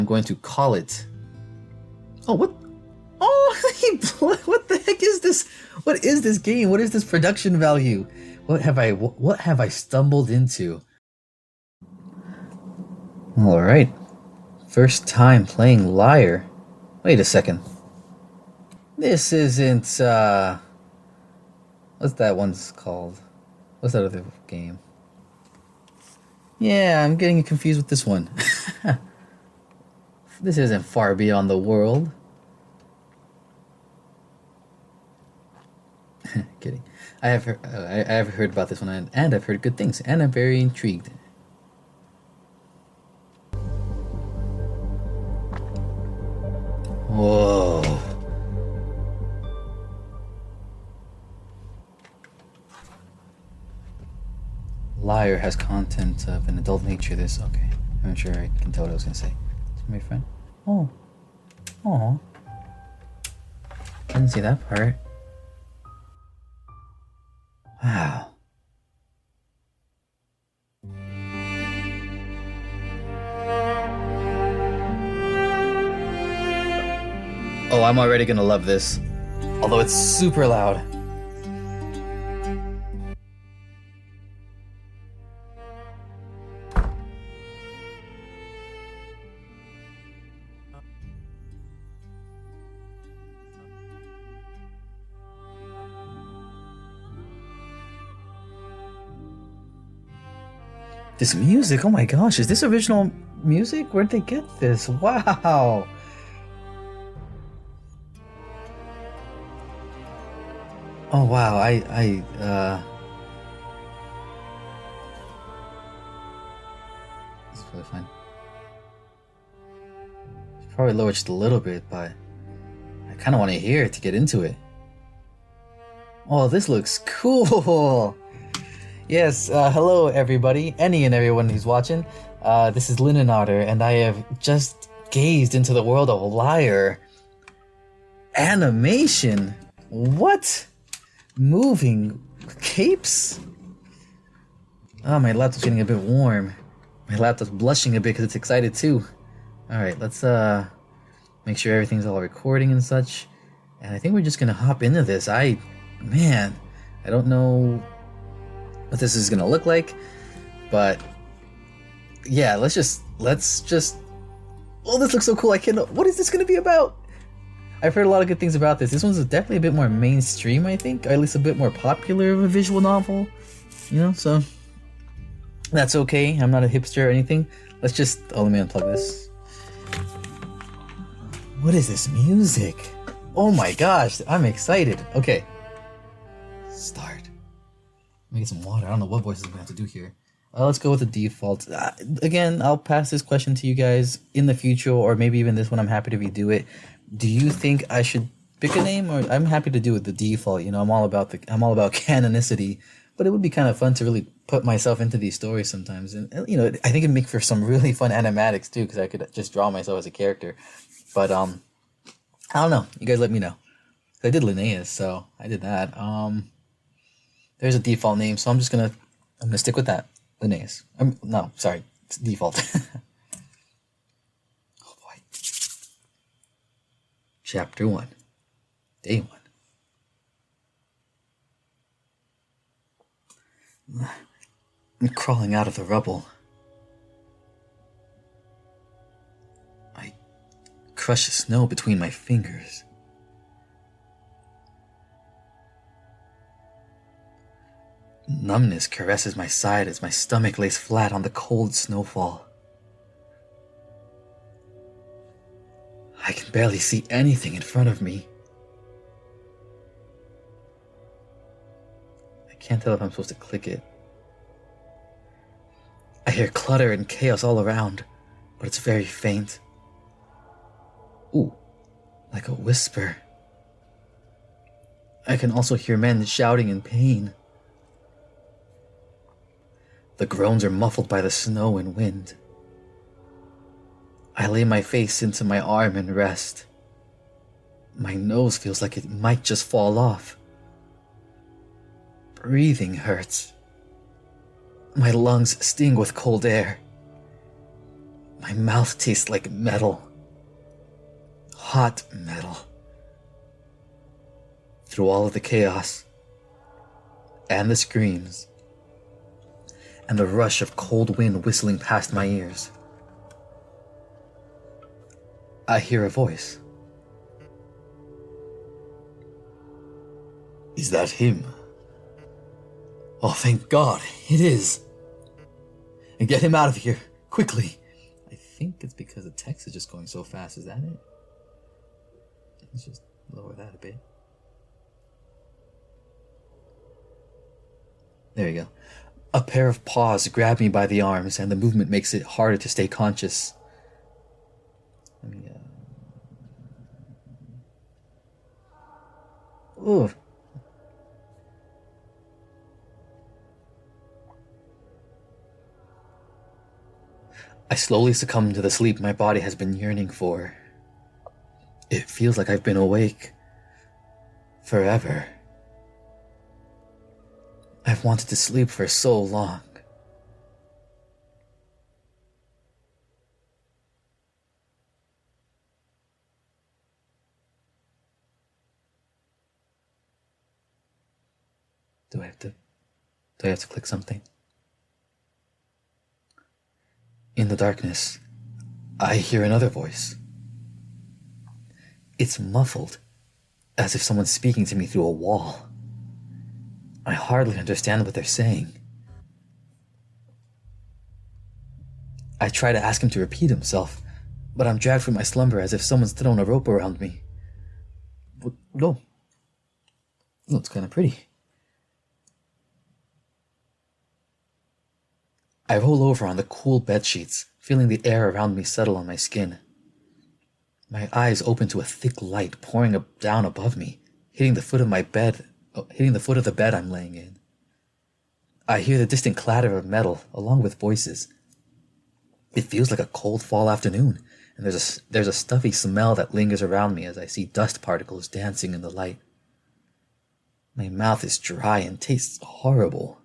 I'm going to call it. Oh, what? Oh, what the heck is this? What is this game? What is this production value? What have I stumbled into? All right. First time playing Lyre. Wait a second. This isn't what's that one's called? What's that other game? Yeah, I'm getting confused with this one. This isn't Far Beyond the World. Kidding. I have heard about this one, and I've heard good things, and I'm very intrigued. Whoa. Lyre has content of an adult nature. This, okay. I'm not sure I can tell what I was gonna say. It's my friend. Oh. Oh. Didn't see that part. Wow. Oh, I'm already gonna love this. Although it's super loud. This music, oh my gosh, is this original music? Where'd they get this? Wow. Oh wow, it's really fun. Should probably lower just a little bit, but I kind of want to hear it to get into it. Oh, this looks cool. Yes, hello everybody, any and everyone who's watching. This is Otter, and I have just gazed into the world of Lyre. Animation? What? Moving capes? Oh, my laptop's getting a bit warm. My laptop's blushing a bit because it's excited too. Alright, let's make sure everything's all recording and such. And I think we're just gonna hop into this. Man, I don't know what this is gonna look like, but yeah, let's just oh, this looks so cool. What is this gonna be about? I've heard a lot of good things about this. This one's definitely a bit more mainstream, I think, or at least a bit more popular of a visual novel, so that's okay. I'm not a hipster or anything. Let's just, let me unplug this. What is this music? Oh my gosh, I'm excited. Okay, start. Let me get some water. I don't know what voices I'm gonna have to do here. Let's go with the default. Again, I'll pass this question to you guys in the future, or maybe even this one. I'm happy to redo it. Do you think I should pick a name, or I'm happy to do it the default? I'm all about canonicity, but it would be kind of fun to really put myself into these stories sometimes, and I think it'd make for some really fun animatics too, because I could just draw myself as a character. But I don't know. You guys let me know. I did Linnaeus, so I did that. There's a default name, so I'm gonna stick with that. Linnaeus. No, sorry, it's default. Oh boy. Chapter 1. Day 1. I'm crawling out of the rubble. I crush the snow between my fingers. Numbness caresses my side as my stomach lays flat on the cold snowfall. I can barely see anything in front of me. I can't tell if I'm supposed to click it. I hear clutter and chaos all around, but it's very faint. Ooh, like a whisper. I can also hear men shouting in pain. The groans are muffled by the snow and wind. I lay my face into my arm and rest. My nose feels like it might just fall off. Breathing hurts. My lungs sting with cold air. My mouth tastes like metal. Hot metal. Through all of the chaos, and the screams, and the rush of cold wind whistling past my ears, I hear a voice. Is that him? Oh, thank God, it is. And get him out of here, quickly. I think it's because the text is just going so fast, is that it? Let's just lower that a bit. There you go. A pair of paws grab me by the arms, and the movement makes it harder to stay conscious. Let me, Ooh. I slowly succumb to the sleep my body has been yearning for. It feels like I've been awake forever. I've wanted to sleep for so long. Do I have to click something? In the darkness, I hear another voice. It's muffled, as if someone's speaking to me through a wall. I hardly understand what they're saying. I try to ask him to repeat himself, but I'm dragged from my slumber as if someone's thrown a rope around me. No, it's kind of pretty. I roll over on the cool bedsheets, feeling the air around me settle on my skin. My eyes open to a thick light pouring down above me, hitting the foot of the bed I'm laying in. I hear the distant clatter of metal, along with voices. It feels like a cold fall afternoon, and there's a stuffy smell that lingers around me as I see dust particles dancing in the light. My mouth is dry and tastes horrible.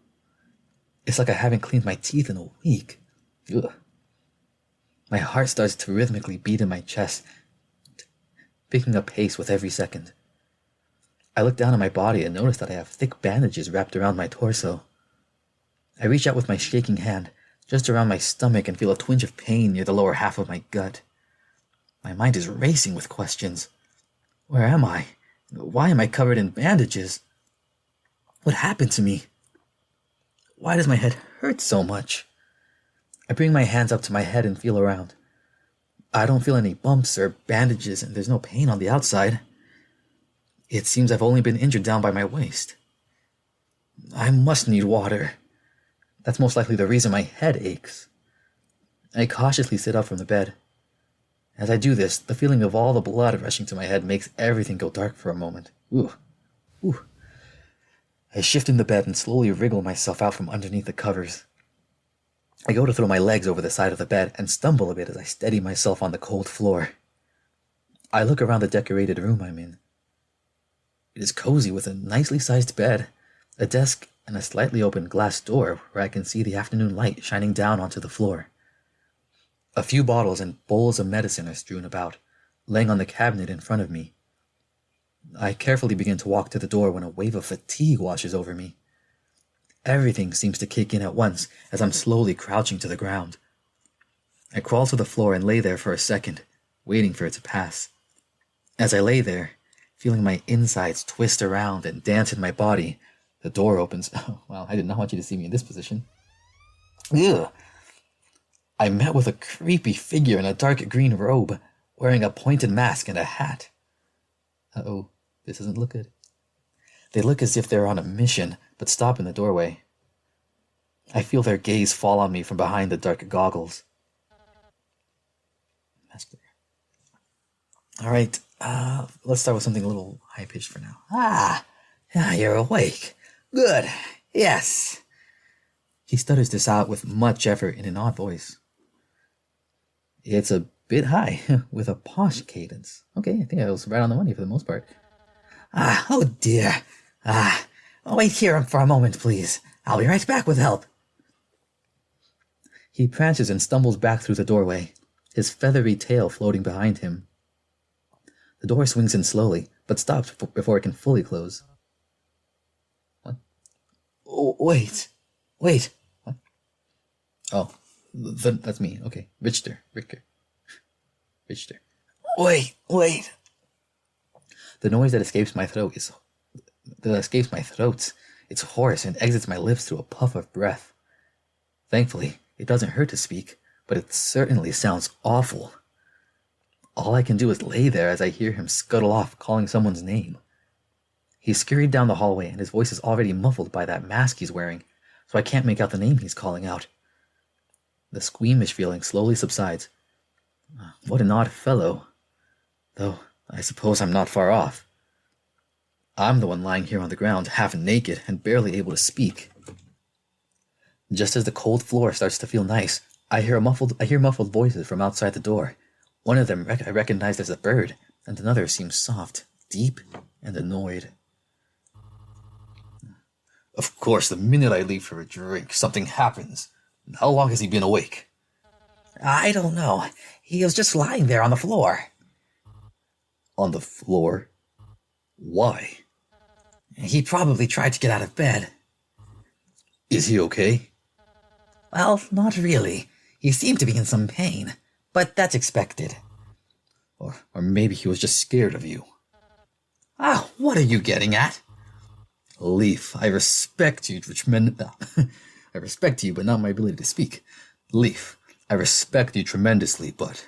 It's like I haven't cleaned my teeth in a week. Ugh. My heart starts to rhythmically beat in my chest, picking up pace with every second. I look down at my body and notice that I have thick bandages wrapped around my torso. I reach out with my shaking hand, just around my stomach, and feel a twinge of pain near the lower half of my gut. My mind is racing with questions. Where am I? Why am I covered in bandages? What happened to me? Why does my head hurt so much? I bring my hands up to my head and feel around. I don't feel any bumps or bandages, and there's no pain on the outside. It seems I've only been injured down by my waist. I must need water. That's most likely the reason my head aches. I cautiously sit up from the bed. As I do this, the feeling of all the blood rushing to my head makes everything go dark for a moment. Ooh. I shift in the bed and slowly wriggle myself out from underneath the covers. I go to throw my legs over the side of the bed and stumble a bit as I steady myself on the cold floor. I look around the decorated room I'm in. It is cozy with a nicely sized bed, a desk, and a slightly open glass door where I can see the afternoon light shining down onto the floor. A few bottles and bowls of medicine are strewn about, laying on the cabinet in front of me. I carefully begin to walk to the door when a wave of fatigue washes over me. Everything seems to kick in at once as I'm slowly crouching to the ground. I crawl to the floor and lay there for a second, waiting for it to pass. As I lay there, feeling my insides twist around and dance in my body, the door opens. Oh, wow, I did not want you to see me in this position. Ugh. I met with a creepy figure in a dark green robe, wearing a pointed mask and a hat. Uh-oh, this doesn't look good. They look as if they're on a mission, but stop in the doorway. I feel their gaze fall on me from behind the dark goggles. That's clear. All right, let's start with something a little high-pitched for now. You're awake. Good, yes. He stutters this out with much effort in an odd voice. It's a bit high, with a posh cadence. Okay, I think I was right on the money for the most part. Oh dear. Wait here for a moment, please. I'll be right back with help. He prances and stumbles back through the doorway, his feathery tail floating behind him. The door swings in slowly, but stops before it can fully close. What? Oh, wait. What? Oh, that's me. Okay. Richter. Wait. The noise that escapes my throat it's hoarse and exits my lips through a puff of breath. Thankfully, it doesn't hurt to speak, but it certainly sounds awful. All I can do is lay there as I hear him scuttle off, calling someone's name. He scurried down the hallway, and his voice is already muffled by that mask he's wearing, so I can't make out the name he's calling out. The squeamish feeling slowly subsides. What an odd fellow. Though, I suppose I'm not far off. I'm the one lying here on the ground, half naked and barely able to speak. Just as the cold floor starts to feel nice, I hear muffled voices from outside the door. One of them I recognize as a bird, and another seems soft, deep, and annoyed. Of course, the minute I leave for a drink, something happens. How long has he been awake? I don't know. He was just lying there on the floor. On the floor? Why? He probably tried to get out of bed. Is he okay? Well, not really. He seemed to be in some pain, but that's expected. Or maybe he was just scared of you. Ah, what are you getting at? Leaf, I respect you, I respect you, but not my ability to speak. Leaf, I respect you tremendously, but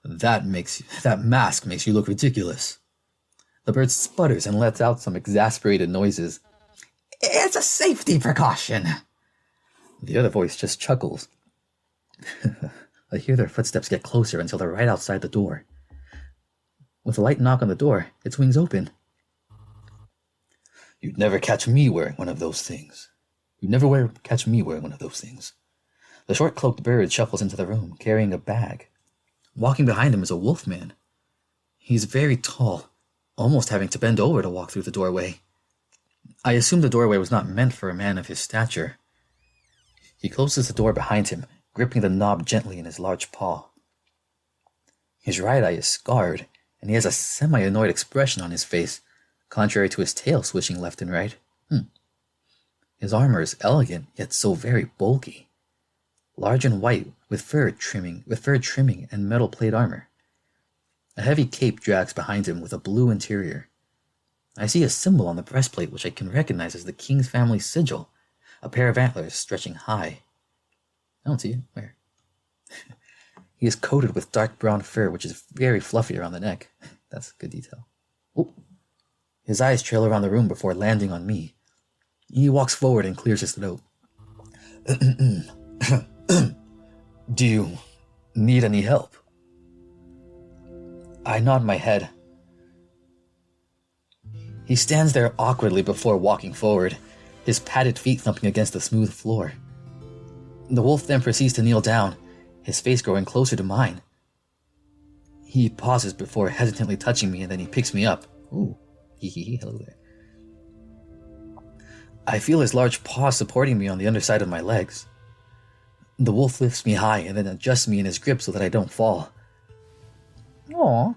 that mask makes you look ridiculous. The bird sputters and lets out some exasperated noises. It's a safety precaution. The other voice just chuckles. I hear their footsteps get closer until they're right outside the door. With a light knock on the door, it swings open. You'd never catch me wearing one of those things. Catch me wearing one of those things. The short-cloaked bird shuffles into the room, carrying a bag. Walking behind him is a wolfman. He's very tall, almost having to bend over to walk through the doorway. I assume the doorway was not meant for a man of his stature. He closes the door behind him, gripping the knob gently in his large paw. His right eye is scarred, and he has a semi-annoyed expression on his face, contrary to his tail swishing left and right. His armor is elegant, yet so very bulky. Large and white, with fur trimming and metal plate armor. A heavy cape drags behind him with a blue interior. I see a symbol on the breastplate which I can recognize as the king's family sigil, a pair of antlers stretching high. I don't see it. Where? He is coated with dark brown fur, which is very fluffy around the neck. That's good detail. Oh. His eyes trail around the room before landing on me. He walks forward and clears his throat. Do you need any help? I nod my head. He stands there awkwardly before walking forward, his padded feet thumping against the smooth floor. The wolf then proceeds to kneel down, his face growing closer to mine. He pauses before hesitantly touching me, and then he picks me up. Ooh, hello there. I feel his large paws supporting me on the underside of my legs. The wolf lifts me high and then adjusts me in his grip so that I don't fall. Aww.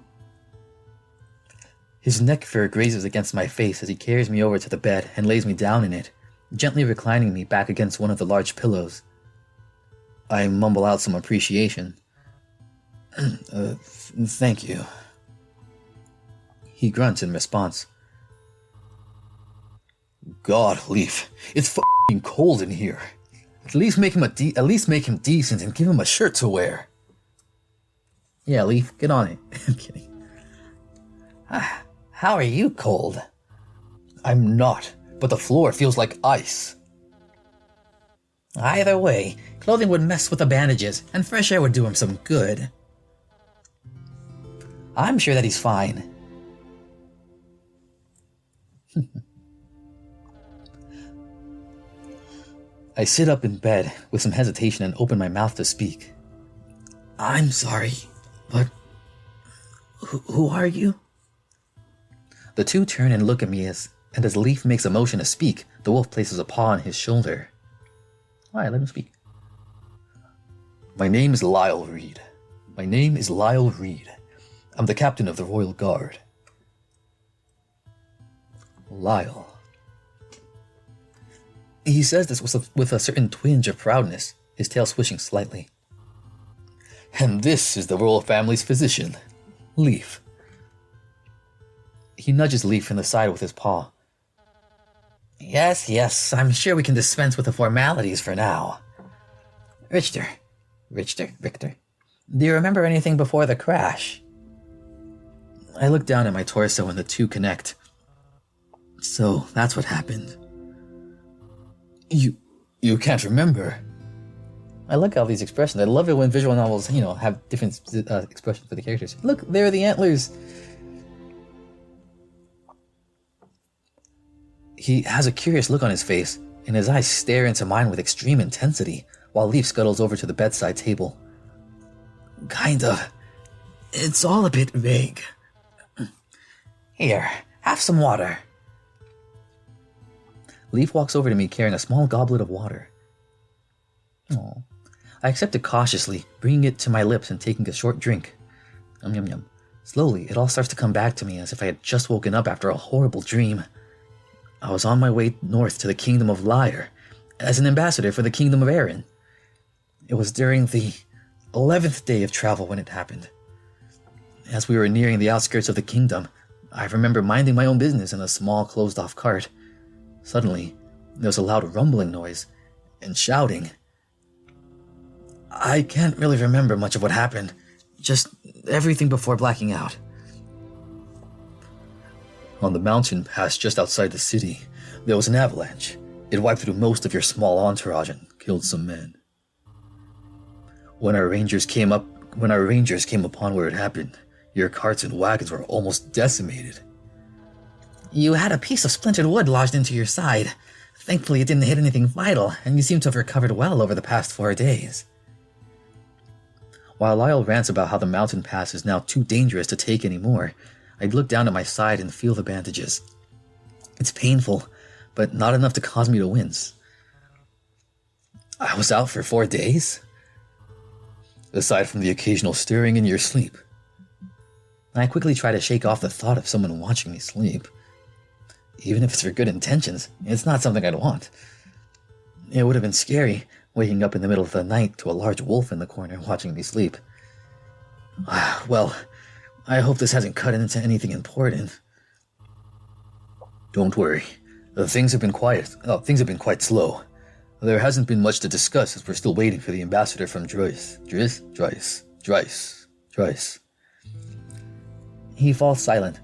His neck fur grazes against my face as he carries me over to the bed and lays me down in it, gently reclining me back against one of the large pillows. I mumble out some appreciation. Thank you. He grunts in response. God, Leaf, it's f***ing cold in here. At least make him decent and give him a shirt to wear. Yeah, Leaf, get on it. I'm kidding. How are you cold? I'm not, but the floor feels like ice. Either way, clothing would mess with the bandages, and fresh air would do him some good. I'm sure that he's fine. I sit up in bed with some hesitation and open my mouth to speak. I'm sorry, but who are you? The two turn and look at me as Leaf makes a motion to speak, the wolf places a paw on his shoulder. Alright, let him speak. My name is Lyre. My name is Lyle Reed. I'm the captain of the Royal Guard. Lyle. He says this with a certain twinge of proudness, his tail swishing slightly. And this is the royal family's physician, Leaf. He nudges Leaf in the side with his paw. Yes, I'm sure we can dispense with the formalities for now. Victor, do you remember anything before the crash? I look down at my torso and the two connect. So, that's what happened. You can't remember? I like all these expressions. I love it when visual novels, have different expressions for the characters. Look, there are the antlers. He has a curious look on his face, and his eyes stare into mine with extreme intensity, while Leaf scuttles over to the bedside table. Kind of. It's all a bit vague. Here, have some water. Leaf walks over to me carrying a small goblet of water. Aww. I accept it cautiously, bringing it to my lips and taking a short drink. Yum. Slowly, it all starts to come back to me as if I had just woken up after a horrible dream. I was on my way north to the kingdom of Lyre, as an ambassador for the kingdom of Erin. It was during the 11th day of travel when it happened. As we were nearing the outskirts of the kingdom, I remember minding my own business in a small closed-off cart. Suddenly, there was a loud rumbling noise, and shouting. I can't really remember much of what happened, just everything before blacking out. On the mountain pass just outside the city, there was an avalanche. It wiped through most of your small entourage and killed some men. When our rangers came upon where it happened, your carts and wagons were almost decimated. You had a piece of splintered wood lodged into your side. Thankfully, it didn't hit anything vital, and you seem to have recovered well over the past 4 days. While Lyle rants about how the mountain pass is now too dangerous to take anymore, I'd look down at my side and feel the bandages. It's painful, but not enough to cause me to wince. I was out for 4 days? Aside from the occasional stirring in your sleep. I quickly try to shake off the thought of someone watching me sleep. Even if it's for good intentions, it's not something I'd want. It would have been scary, waking up in the middle of the night to a large wolf in the corner watching me sleep. Well, I hope this hasn't cut into anything important. Don't worry. Things have been quiet. Things have been quite slow. There hasn't been much to discuss as we're still waiting for the ambassador from Dryce. Dryce. He falls silent,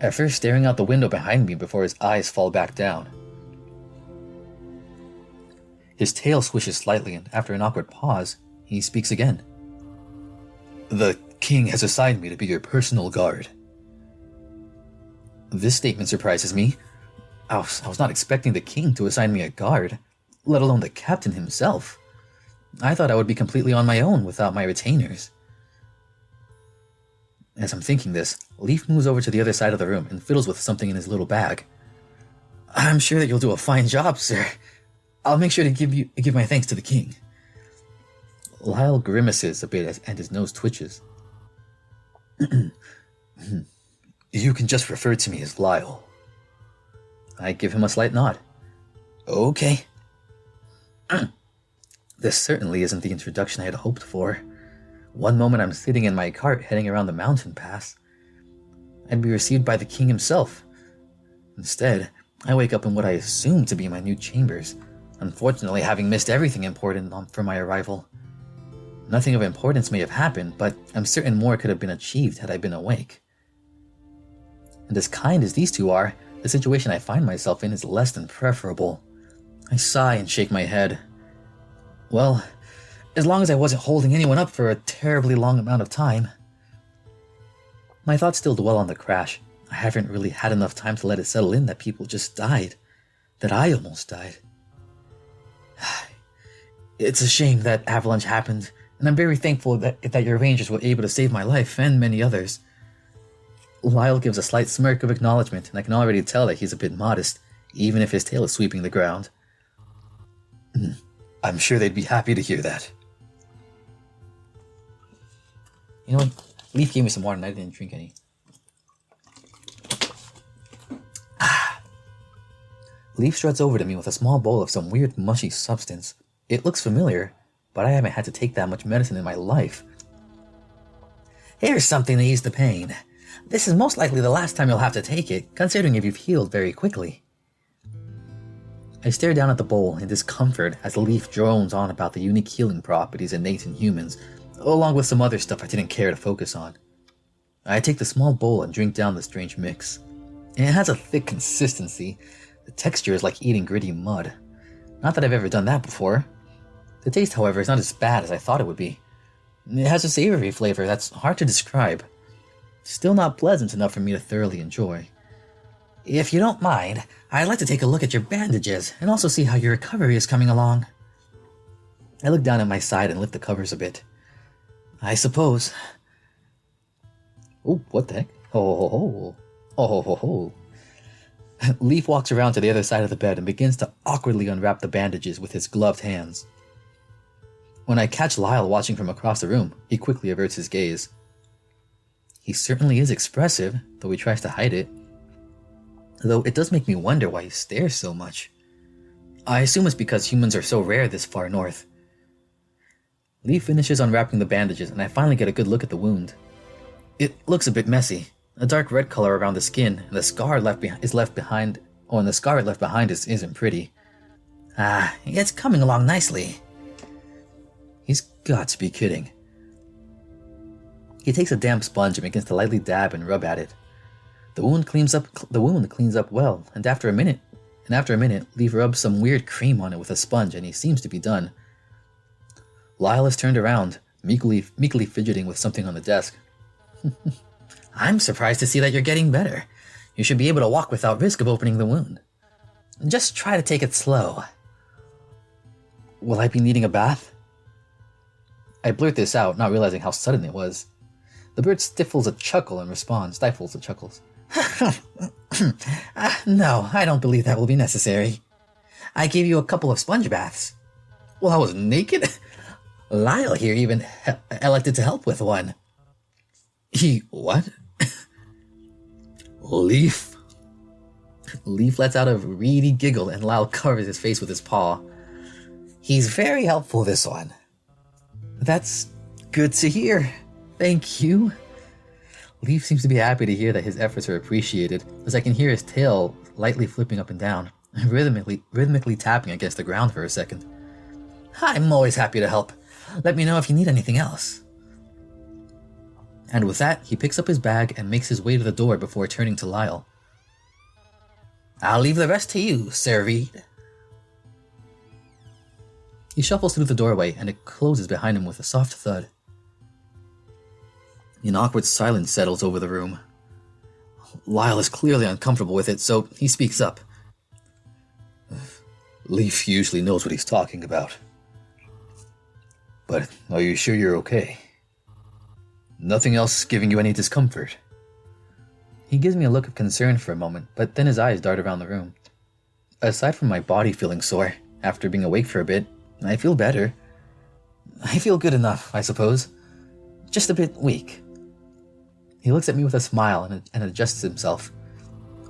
at first staring out the window behind me before his eyes fall back down. His tail swishes slightly, and after an awkward pause, he speaks again. The king has assigned me to be your personal guard. This statement surprises me. I was not expecting the king to assign me a guard, let alone the captain himself. I thought I would be completely on my own without my retainers. As I'm thinking this, Leaf moves over to the other side of the room and fiddles with something in his little bag. I'm sure that you'll do a fine job, sir. I'll make sure to give my thanks to the king. Lyle grimaces a bit and his nose twitches. You can just refer to me as Lyle. I give him a slight nod. Okay. This certainly isn't the introduction I had hoped for. One moment I'm sitting in my cart heading around the mountain pass. I'd be received by the king himself. Instead, I wake up in what I assume to be my new chambers, unfortunately having missed everything important for my arrival. Nothing of importance may have happened, but I'm certain more could have been achieved had I been awake. And as kind as these two are, the situation I find myself in is less than preferable. I sigh and shake my head. Well, as long as I wasn't holding anyone up for a terribly long amount of time. My thoughts still dwell on the crash. I haven't really had enough time to let it settle in that people just died. That I almost died. It's a shame that avalanche happened, and I'm very thankful that your rangers were able to save my life and many others. Lyle gives a slight smirk of acknowledgement, and I can already tell that he's a bit modest, even if his tail is sweeping the ground. I'm sure they'd be happy to hear that. You know what? Leaf gave me some water and I didn't drink any. Leaf struts over to me with a small bowl of some weird mushy substance. It looks familiar, but I haven't had to take that much medicine in my life. Here's something to ease the pain. This is most likely the last time you'll have to take it, considering if you've healed very quickly. I stare down at the bowl in discomfort as Leaf drones on about the unique healing properties innate in humans, along with some other stuff I didn't care to focus on. I take the small bowl and drink down the strange mix. It has a thick consistency. The texture is like eating gritty mud. Not that I've ever done that before. The taste, however, is not as bad as I thought it would be. It has a savory flavor that's hard to describe. Still not pleasant enough for me to thoroughly enjoy. If you don't mind, I'd like to take a look at your bandages and also see how your recovery is coming along. I look down at my side and lift the covers a bit. I suppose. Oh, what the heck? Oh, ho, ho. Oh, ho, ho, ho. Leaf walks around to the other side of the bed and begins to awkwardly unwrap the bandages with his gloved hands. When I catch Lyre watching from across the room, he quickly averts his gaze. He certainly is expressive, though he tries to hide it. Though it does make me wonder why he stares so much. I assume it's because humans are so rare this far north. Leaf finishes unwrapping the bandages and I finally get a good look at the wound. It looks a bit messy. A dark red color around the skin, and the scar left behind isn't pretty. It's coming along nicely. He's got to be kidding. He takes a damp sponge and begins to lightly dab and rub at it. The wound cleans up well, and after a minute, Leaf rubs some weird cream on it with a sponge, and he seems to be done. Lyle is turned around, meekly fidgeting with something on the desk. I'm surprised to see that you're getting better. You should be able to walk without risk of opening the wound. Just try to take it slow. Will I be needing a bath? I blurt this out, not realizing how sudden it was. The bird stifles a chuckle and stifles the chuckles. No, I don't believe that will be necessary. I gave you a couple of sponge baths. Well, I was naked? Lyle here even elected to help with one. He what? Leaf. Leaf lets out a reedy giggle and Lyle covers his face with his paw. He's very helpful, this one. That's good to hear. Thank you. Leaf seems to be happy to hear that his efforts are appreciated, as I can hear his tail lightly flipping up and down, rhythmically tapping against the ground for a second. I'm always happy to help. Let me know if you need anything else. And with that, he picks up his bag and makes his way to the door before turning to Lyle. I'll leave the rest to you, Sir Reed. He shuffles through the doorway and it closes behind him with a soft thud. An awkward silence settles over the room. Lyle is clearly uncomfortable with it, so he speaks up. Leaf usually knows what he's talking about. But are you sure you're okay? Nothing else giving you any discomfort? He gives me a look of concern for a moment, but then his eyes dart around the room. Aside from my body feeling sore, after being awake for a bit, I feel better. I feel good enough, I suppose. Just a bit weak. He looks at me with a smile and adjusts himself.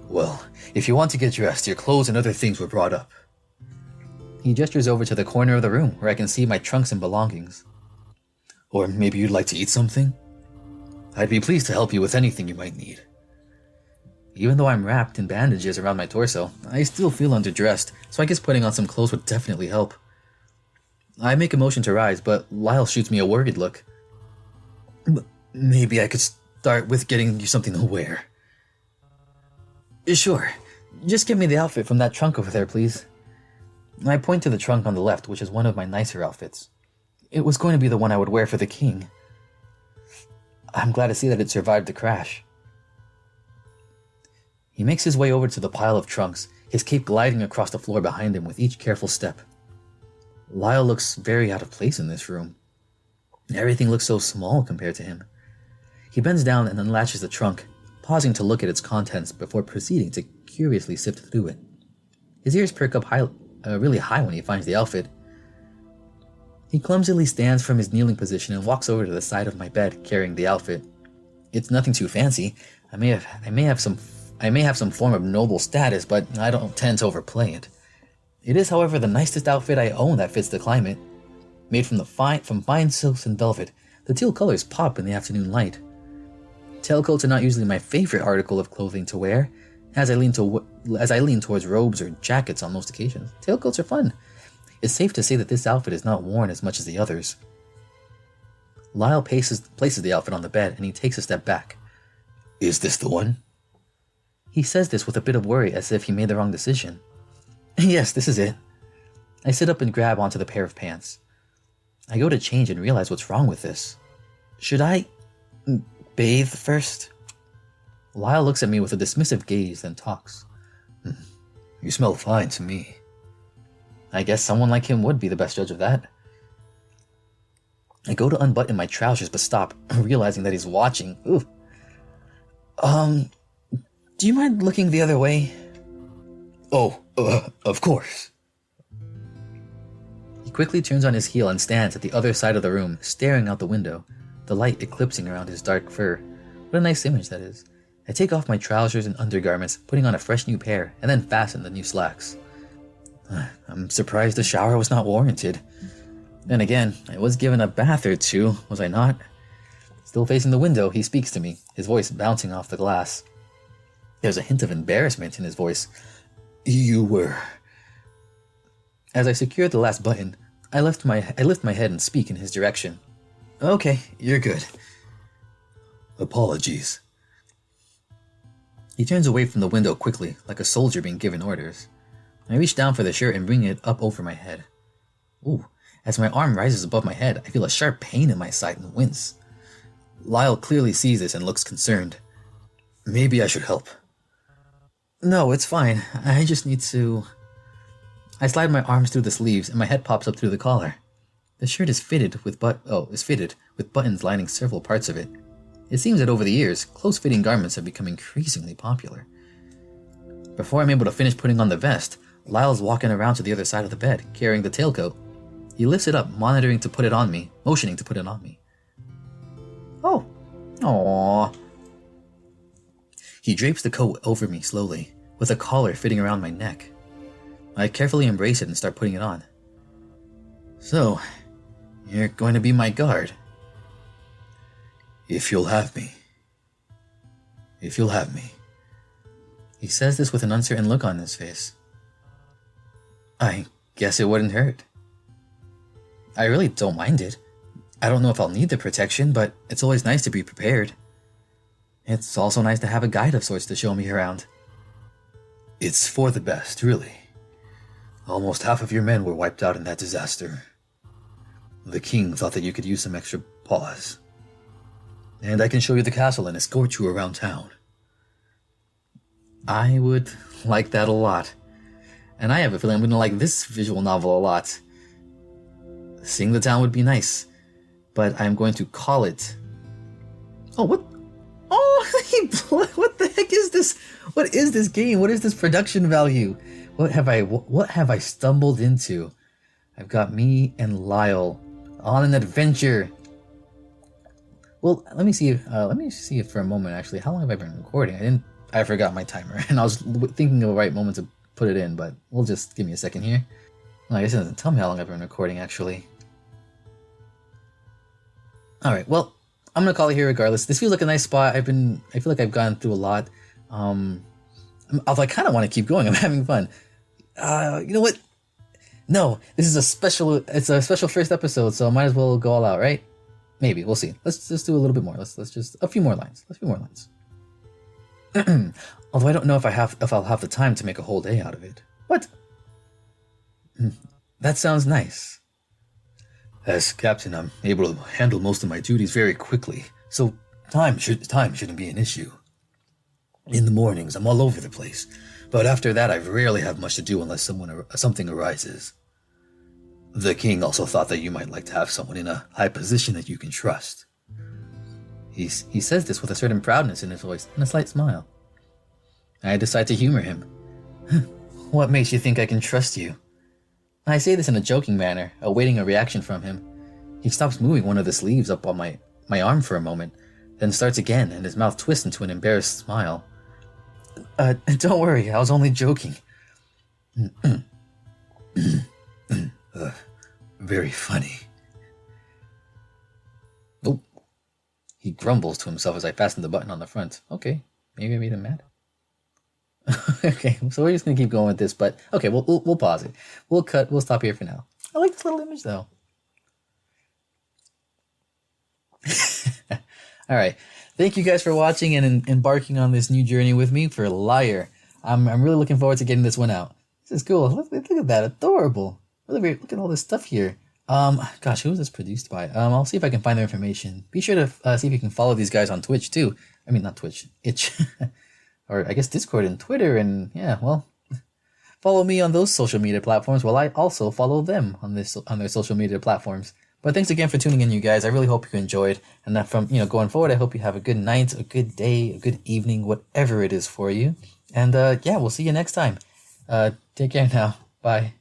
Well, if you want to get dressed, your clothes and other things were brought up. He gestures over to the corner of the room where I can see my trunks and belongings. Or maybe you'd like to eat something? I'd be pleased to help you with anything you might need. Even though I'm wrapped in bandages around my torso, I still feel underdressed, so I guess putting on some clothes would definitely help. I make a motion to rise, but Lyle shoots me a worried look. Maybe I could start with getting you something to wear. Sure. Just give me the outfit from that trunk over there, please. I point to the trunk on the left, which is one of my nicer outfits. It was going to be the one I would wear for the king. I'm glad to see that it survived the crash. He makes his way over to the pile of trunks, his cape gliding across the floor behind him with each careful step. Lyle looks very out of place in this room. Everything looks so small compared to him. He bends down and unlatches the trunk, pausing to look at its contents before proceeding to curiously sift through it. His ears perk up really high when he finds the outfit. He clumsily stands from his kneeling position and walks over to the side of my bed, carrying the outfit. It's nothing too fancy. I may have some form of noble status, but I don't tend to overplay it. It is, however, the nicest outfit I own that fits the climate. Made from fine silks and velvet, the teal colors pop in the afternoon light. Tailcoats are not usually my favorite article of clothing to wear, as I lean towards robes or jackets on most occasions. Tailcoats are fun. It's safe to say that this outfit is not worn as much as the others. Lyle places the outfit on the bed, and he takes a step back. Is this the one? He says this with a bit of worry, as if he made the wrong decision. Yes, this is it. I sit up and grab onto the pair of pants. I go to change and realize what's wrong with this. Should I bathe first? Lyle looks at me with a dismissive gaze, then talks. You smell fine to me. I guess someone like him would be the best judge of that. I go to unbutton my trousers but stop, realizing that he's watching. Ooh. Do you mind looking the other way? Oh, of course. He quickly turns on his heel and stands at the other side of the room, staring out the window, the light eclipsing around his dark fur. What a nice image that is. I take off my trousers and undergarments, putting on a fresh new pair, and then fasten the new slacks. I'm surprised the shower was not warranted. Then again, I was given a bath or two, was I not? Still facing the window, he speaks to me, his voice bouncing off the glass. There's a hint of embarrassment in his voice. You were... As I secure the last button, I lift my head and speak in his direction. Okay, you're good. Apologies. He turns away from the window quickly, like a soldier being given orders. I reach down for the shirt and bring it up over my head. Ooh, as my arm rises above my head, I feel a sharp pain in my side and wince. Lyle clearly sees this and looks concerned. Maybe I should help. No, it's fine. I just need to... I slide my arms through the sleeves and my head pops up through the collar. The shirt is fitted with buttons lining several parts of it. It seems that over the years, close-fitting garments have become increasingly popular. Before I'm able to finish putting on the vest, Lyle's walking around to the other side of the bed, carrying the tailcoat. He lifts it up, motioning to put it on me. Oh. Aww. He drapes the coat over me slowly, with a collar fitting around my neck. I carefully embrace it and start putting it on. So, you're going to be my guard. If you'll have me. He says this with an uncertain look on his face. I guess it wouldn't hurt. I really don't mind it. I don't know if I'll need the protection, but it's always nice to be prepared. It's also nice to have a guide of sorts to show me around. It's for the best, really. Almost half of your men were wiped out in that disaster. The king thought that you could use some extra paws. And I can show you the castle and escort you around town. I would like that a lot. And I have a feeling I'm going to like this visual novel a lot. Seeing the town would be nice. But I'm going to call it... Oh, what? Oh, what the heck is this? What is this game? What is this production value? What have I stumbled into? I've got me and Lyle on an adventure. Well, let me see if for a moment, actually, how long have I been recording? I forgot my timer, and I was thinking of the right moment to put it in, but we'll just give me a second here. Well, I guess it doesn't tell me how long I've been recording, actually. Alright, well, I'm gonna call it here regardless. This feels like a nice spot. I feel like I've gone through a lot. Although I kind of want to keep going. I'm having fun. You know what? No, this is it's a special first episode, so I might as well go all out, right? Maybe, we'll see. Let's just do a little bit more. Let's just a few more lines. Although I don't know if I'll have the time to make a whole day out of it. What? That sounds nice. As captain, I'm able to handle most of my duties very quickly, so time shouldn't be an issue. In the mornings, I'm all over the place, but after that, I rarely have much to do unless something arises. The king also thought that you might like to have someone in a high position that you can trust. He says this with a certain proudness in his voice and a slight smile. I decide to humor him. What makes you think I can trust you? I say this in a joking manner, awaiting a reaction from him. He stops moving one of the sleeves up on my arm for a moment, then starts again, and his mouth twists into an embarrassed smile. Don't worry, I was only joking. Very funny. Oh. He grumbles to himself as I fasten the button on the front. Okay, maybe I made him mad. Okay, so we're just gonna keep going with this, but okay, we'll pause it. We'll stop here for now. I like this little image though. Alright. Thank you guys for watching and embarking on this new journey with me for Lyre. I'm really looking forward to getting this one out. This is cool. Look at that. Adorable. Look at all this stuff here. Gosh, who is this produced by? I'll see if I can find their information. Be sure to see if you can follow these guys on Twitch too. I mean, not Twitch, Itch. Or I guess Discord and Twitter, and yeah, well, follow me on those social media platforms while I also follow them on their social media platforms. But thanks again for tuning in, you guys. I really hope you enjoyed. And that from going forward, I hope you have a good night, a good day, a good evening, whatever it is for you. And yeah, we'll see you next time. Take care now. Bye.